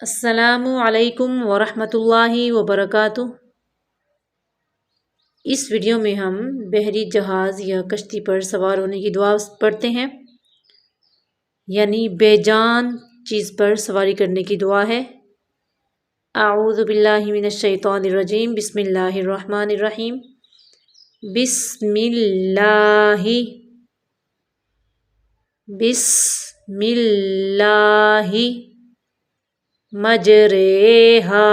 السلام علیکم ورحمۃ اللہ وبرکاتہ۔ اس ویڈیو میں ہم بحری جہاز یا کشتی پر سوار ہونے کی دعا پڑھتے ہیں، یعنی بے جان چیز پر سواری کرنے کی دعا ہے۔ اعوذ باللہ من الشیطان الرجیم، بسم اللہ الرحمن الرحیم۔ بسم اللہ مجریہا،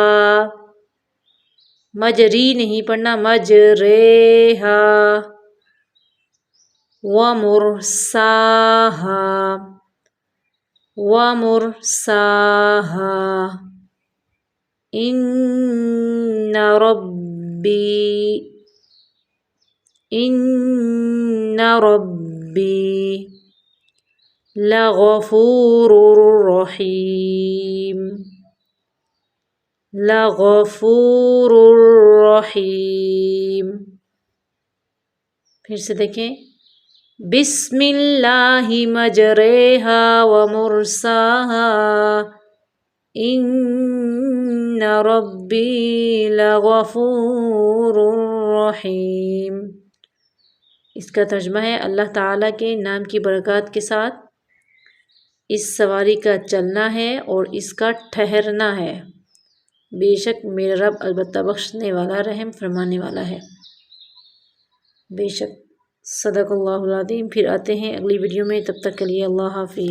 مجری نہیں پڑھنا، مجریہا، ومرساہا، ومرساہا، ان ربی لغفور رحیم، لغفور رحیم۔ پھر سے دیکھیں، بسم اللہ مجریہا ومرساہا، ان ربی لغفور رحیم۔ اس کا ترجمہ ہے، اللہ تعالیٰ کے نام کی برکات کے ساتھ اس سواری کا چلنا ہے اور اس کا ٹھہرنا ہے۔ بے شک میرا رب البتہ بخشنے والا، رحم فرمانے والا ہے۔ بے شک، صدق اللہ العظیم۔ پھر آتے ہیں اگلی ویڈیو میں، تب تک کے لیے اللہ حافظ۔